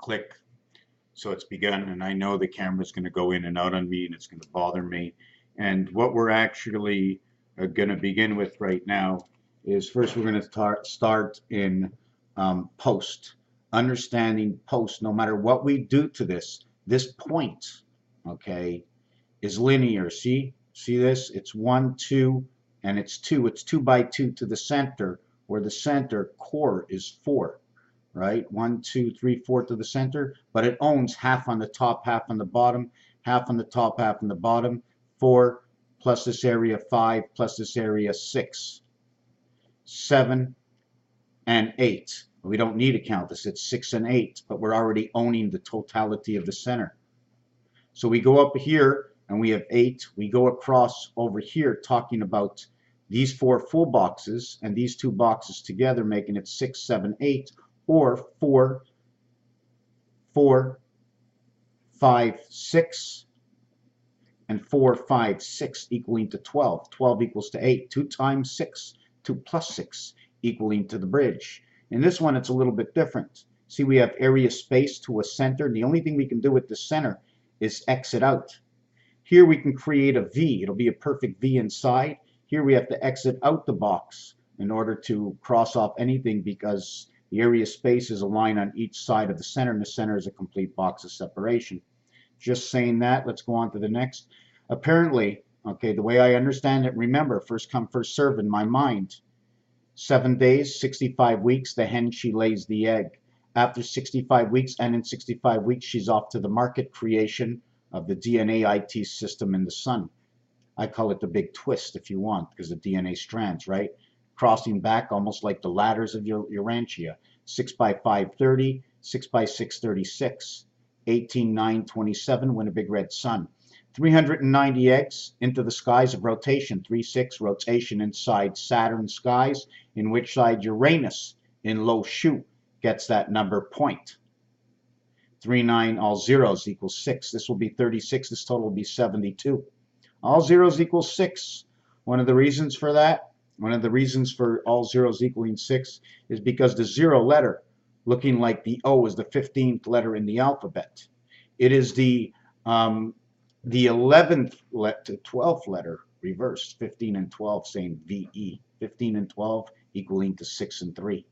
click. So it's begun, and I know the camera's going to go in and out on me, and it's going to bother me. And what we're actually going to begin with right now is first we're going to start in post. Understanding post, no matter what we do to this point, okay, is linear. See this? It's 1, 2, and it's 2. It's 2 by 2 to the center, where the center core is 4. Right? 1, 2, 3, 4 to the center, but it owns half on the top, half on the bottom, half on the top, half on the bottom. 4 plus this area 5 plus this area 6, 7, and 8. We don't need to count this. It's 6 and 8, but we're already owning the totality of the center. So we go up here and we have 8. We go across over here talking about these 4 full boxes and these 2 boxes together, making it 6, 7, 8. Or 4, 4, 5, 6, and 4, 5, 6 equaling to 12. 12 equals to 8. 2 times 6, 2 plus 6 equaling to the bridge. In this one, it's a little bit different. See, we have area space to a center. And the only thing we can do with the center is exit out. Here we can create a V. It'll be a perfect V inside. Here we have to exit out the box in order to cross off anything, because the area space is a line on each side of the center, and the center is a complete box of separation. Just saying that, let's go on to the next. Apparently, okay, the way I understand it, remember, first come, first serve in my mind. 7 days, 65 weeks, the hen, she lays the egg. After 65 weeks, and in 65 weeks, she's off to the market creation of the DNA IT system in the sun. I call it the big twist, if you want, because the DNA strands, right? Crossing back almost like the ladders of your Urantia. 6 by 5, 30, 6 by 6, 36, 18, 9, 27, win a big red sun. 390 eggs into the skies of rotation, 3, 6, rotation inside Saturn skies, in which side Uranus in low shoot gets that number point. 3, 9, all zeros equals 6. This will be 36. This total will be 72. All zeros equals 6. One of the reasons for that, one of the reasons for all zeros equaling 6 is because the 0 letter, looking like the O, is the 15th letter in the alphabet. It is the 11th to 12th letter reversed, 15 and 12 saying VE. 15 and 12 equaling to 6 and 3.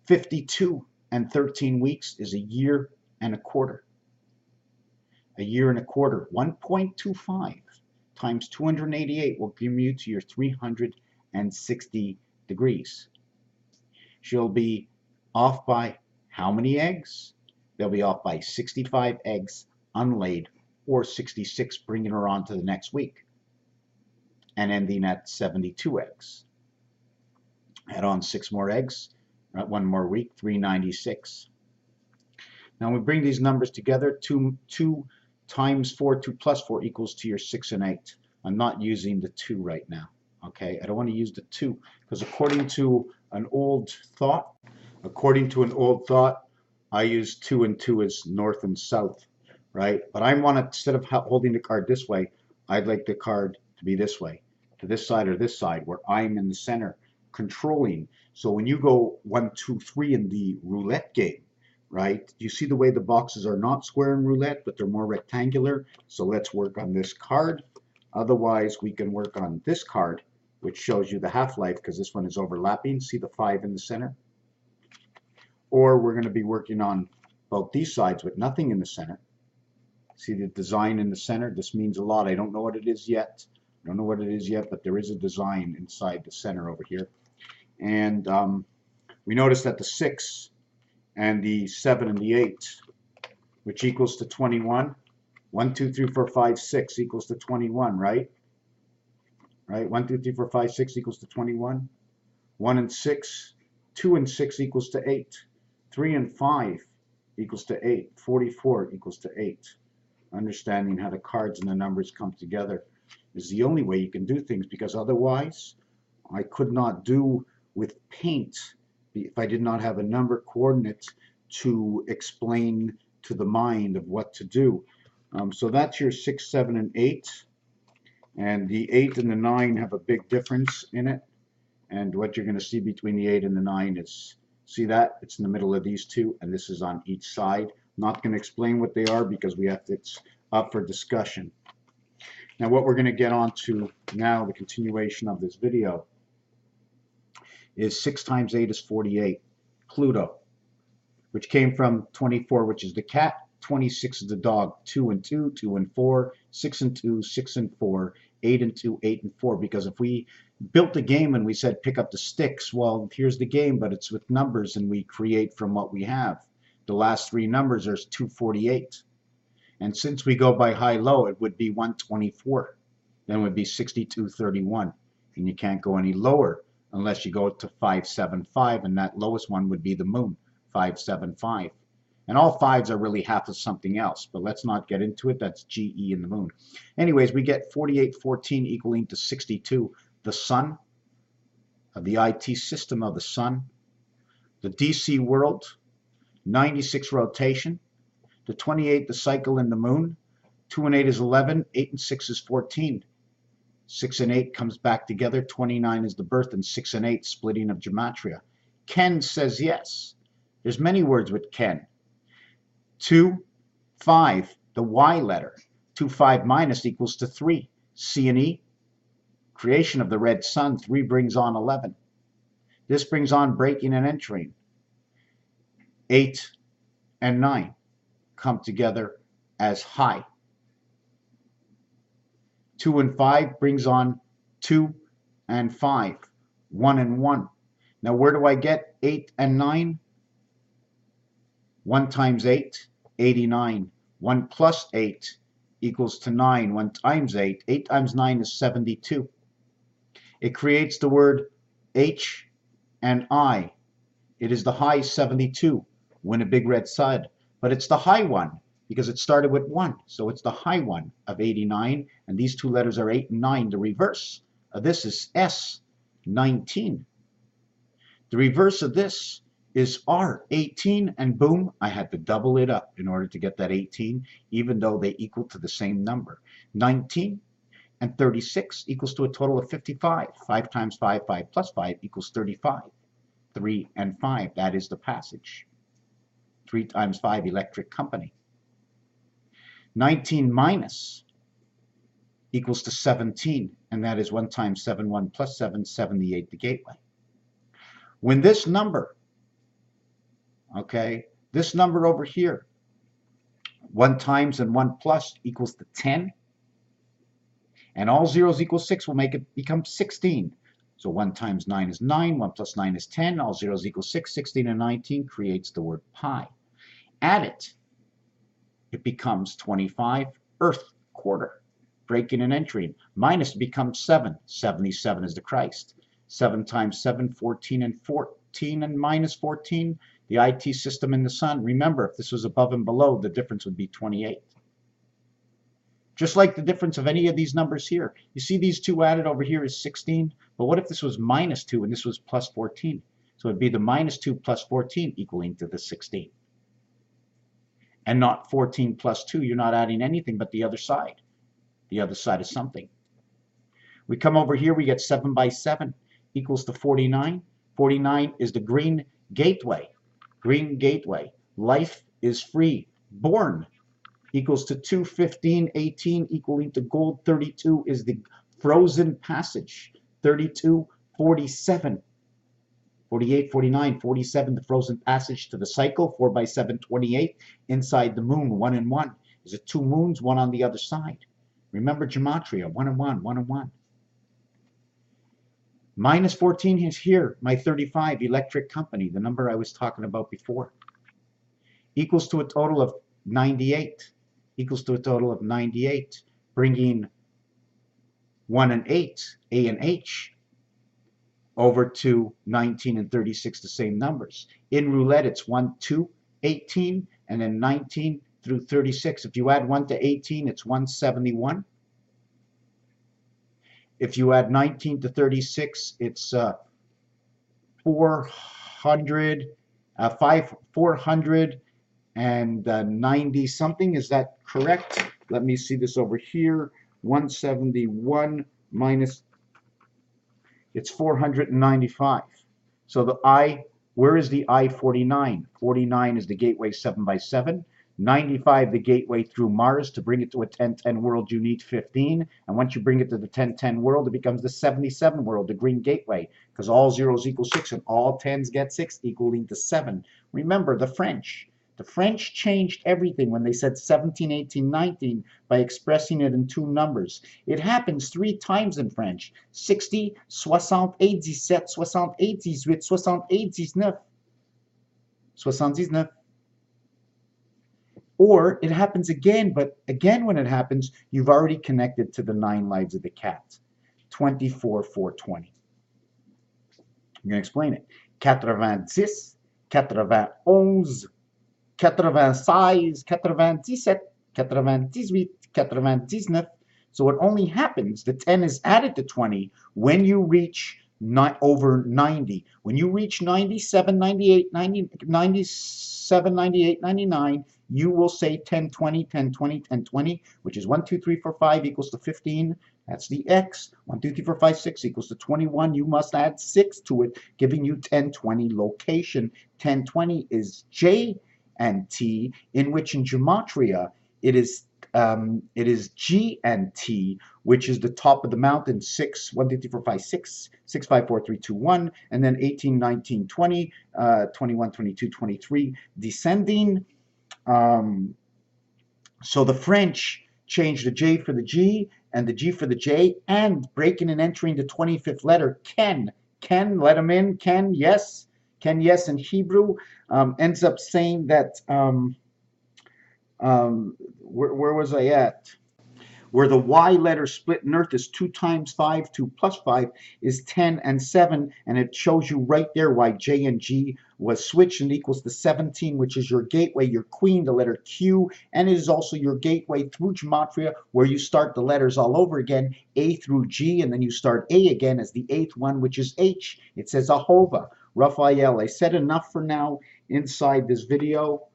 52 and 13 weeks is a year and a quarter. A year and a quarter, 1.25 times 288 will give you to your 360 degrees. She'll be off by how many eggs? They'll be off by 65 eggs unlaid, or 66, bringing her on to the next week, and ending at 72 eggs. Add on 6 more eggs, 1 more week, 396. Now we bring these numbers together, 2 times 4, 2 plus 4 equals to your 6 and 8. I'm not using the 2 right now, okay? I don't want to use the 2, because according to an old thought, I use 2 and 2 as north and south, right? But I want to, instead of holding the card this way, I'd like the card to be this way, to this side or this side, where I'm in the center, controlling. So when you go 1, 2, 3 in the roulette game, right? You see the way the boxes are not square in roulette, but they're more rectangular. So let's work on this card. Otherwise, we can work on this card, which shows you the half-life, because this one is overlapping. See the 5 in the center? Or we're going to be working on both these sides with nothing in the center. See the design in the center? This means a lot. I don't know what it is yet. But there is a design inside the center over here. And we notice that the 6 and the 7 and the 8, which equals to 21. 1, 2, 3, 4, 5, 6 equals to 21, right? Right? 1, 2, 3, 4, 5, 6 equals to 21. 1 and 6, 2 and 6 equals to 8. 3 and 5 equals to 8. 44 equals to 8. Understanding how the cards and the numbers come together is the only way you can do things, because otherwise I could not do with paint if I did not have a number coordinate to explain to the mind of what to do. So that's your 6, 7, and 8. And the 8 and the 9 have a big difference in it. And what you're going to see between the 8 and the 9 is See that? It's in the middle of these two, and this is on each side. I'm not going to explain what they are because it's up for discussion. Now what we're going to get on to now, the continuation of this video, is 6 times 8 is 48. Pluto, which came from 24, which is the cat, 26 is the dog, 2 and 2, 2 and 4, 6 and 2, 6 and 4, 8 and 2, 8 and 4. Because if we built a game and we said pick up the sticks, well, here's the game, but it's with numbers and we create from what we have. The last three numbers are 248. And since we go by high-low, it would be 124. Then it would be 6231. And you can't go any lower unless you go to 575, and that lowest one would be the moon, 575. And all fives are really half of something else, but let's not get into it. That's GE in the moon. Anyways, we get 4814 equaling to 62. The sun, of the IT system of the sun, the DC world, 96 rotation, the 28, the cycle in the moon, 2 and 8 is 11, 8 and 6 is 14. 6 and 8 comes back together, 29 is the birth, and 6 and 8 splitting of gematria. Ken says yes. There's many words with Ken. 2, 5, the Y letter. 2, 5 minus equals to 3. C and E, creation of the red sun. 3 brings on 11. This brings on breaking and entering. 8 and 9 come together as high. 2 and 5 brings on 2 and 5. 1 and 1. Now where do I get 8 and 9? 1 times 8, 89. 1 plus 8 equals to 9. 1 times 8, 8 times 9 is 72. It creates the word H and I. It is the high 72. Win a big red side. But it's the high one because it started with 1. So it's the high one of 89. And these two letters are 8 and 9. The reverse of this is S, 19. The reverse of this is R, 18, and boom, I had to double it up in order to get that 18, even though they equal to the same number. 19 and 36 equals to a total of 55. 5 times 5, 5 plus 5 equals 35. 3 and 5, that is the passage. 3 times 5, electric company. 19 minus equals to 17, and that is 1 times 7, 1 plus 7, 78, the gateway. When this number, okay, this number over here, 1 times and 1 plus equals to 10, and all zeros equal 6 will make it become 16. So 1 times 9 is 9, 1 plus 9 is 10, all zeros equal 6, 16 and 19 creates the word pi. Add it, it becomes 25, earth, quarter, breaking and entering. Minus becomes 7, 77 is the Christ. 7 times 7, 14 and 14 and minus 14, the IT system in the sun. Remember, if this was above and below, the difference would be 28. Just like the difference of any of these numbers here. You see these two added over here is 16, but what if this was minus 2 and this was plus 14? So it'd be the minus 2 plus 14 equaling to the 16. And not 14 plus 2, you're not adding anything but the other side. The other side is something. We come over here, we get 7 by 7 equals to 49. 49 is the green gateway. Green gateway. Life is free. Born equals to 2, 15, 18 equaling to gold. 32 is the frozen passage. 32, 47. 48, 49, 47, the frozen passage to the cycle. 4 by 7, 28. Inside the moon, 1 and 1. Is it 2 moons, 1 on the other side? Remember gematria, 1 and 1, 1 and 1. Minus 14 is here, my 35, electric company, the number I was talking about before. Equals to a total of 98. Equals to a total of 98, bringing 1 and 8, A and H, over to 19 and 36, the same numbers. In roulette, it's 1, 2, 18, and then 19 through 36. If you add 1 to 18, it's 171. If you add 19 to 36, it's 490 something. Is that correct? Let me see this over here. 171 minus, it's 495. So the I Where is the I-49? 49 is the gateway 7x7. 95, the gateway through Mars. To bring it to a 1010 world, you need 15. And once you bring it to the 1010 world, it becomes the 77 world, the green gateway, because all zeros equal 6 and all 10s get 6, equaling to 7. Remember, the French. The French changed everything when they said 17, 18, 19 by expressing it in two numbers. It happens 3 times in French. 60, 68, 17, 68, 18, 68, 19. 79. Or it happens again, but again when it happens, you've already connected to the 9 lives of the cat. 24, 420. I'm going to explain it. 90, 91, 91, 96, 97, 98, 99. So it only happens, the 10 is added to 20 when you reach over 90. When you reach 97, 98, 90, 97, 98, 99, you will say 10, 20, 10, 20, 10, 20, which is 1, 2, 3, 4, 5 equals to 15. That's the X. 1, 2, 3, 4, 5, 6 equals to 21. You must add 6 to it, giving you 10, 20 location. 10, 20 is J and T, in which in gematria it is G and T, which is the top of the mountain. 6, 1, 2, 3, 4, 5, 6, 6, 5, 4, 3, 2, 1, and then 18, 19, 20, 21, 22, 23, descending. So the French changed the J for the G and the G for the J, and breaking and entering the 25th letter, Ken, let him in, Ken, yes in Hebrew, ends up saying that, where was I at? Where the Y letter split in Earth is 2 times 5, 2 plus 5 is 10 and 7, and it shows you right there why J and G was switched, and equals to 17, which is your gateway, your queen, the letter Q, and it is also your gateway through gematria, where you start the letters all over again, A through G, and then you start A again as the 8th one, which is H. It says Ahova, Raphael. I said enough for now inside this video.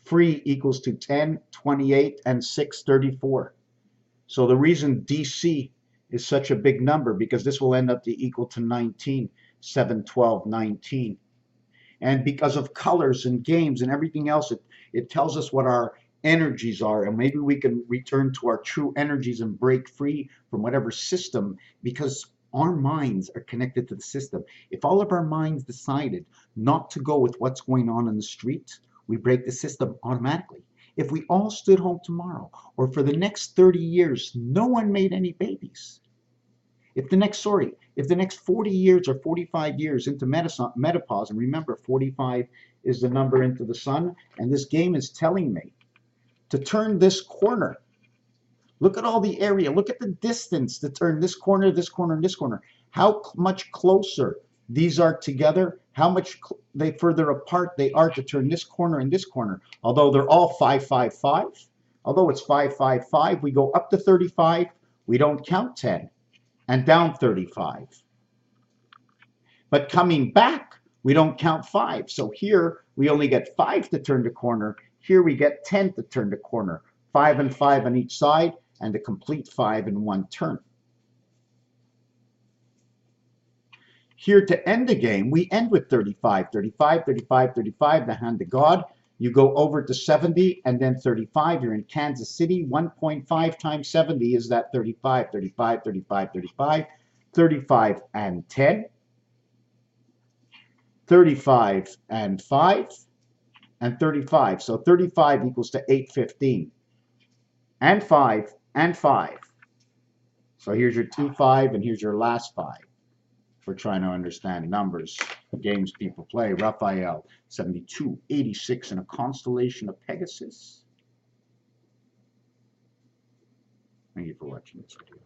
Free equals to 10, 28, and 6, 34. So the reason DC is such a big number, because this will end up to equal to 19, 7, 12, 19. And because of colors and games and everything else, it tells us what our energies are, and maybe we can return to our true energies and break free from whatever system, because our minds are connected to the system. If all of our minds decided not to go with what's going on in the street, we break the system automatically. If we all stood home tomorrow, or for the next 30 years, no one made any babies. If the next 40 years or 45 years into menopause, and remember 45 is the number into the sun, and this game is telling me to turn this corner. Look at all the area, look at the distance to turn this corner, this corner, and this corner. How much closer these are together, how much they further apart they are to turn this corner and this corner. Although they're all 5, 5, 5, although it's 5, 5, 5, we go up to 35, we don't count 10, and down 35. But coming back, we don't count 5. So here we only get 5 to turn the corner. Here we get 10 to turn the corner. 5 and 5 on each side, and a complete 5 in one turn. Here to end the game, we end with 35, 35, 35, 35, the hand of God. You go over to 70 and then 35. You're in Kansas City. 1.5 times 70 is that 35, 35, 35, 35, 35 and 10, 35 and 5, and 35. So 35 equals to 815. And 5 and 5. So here's your 2, 5, and here's your last 5. We're trying to understand numbers, games people play. Raphael, 72, 86 in a constellation of Pegasus. Thank you for watching this video.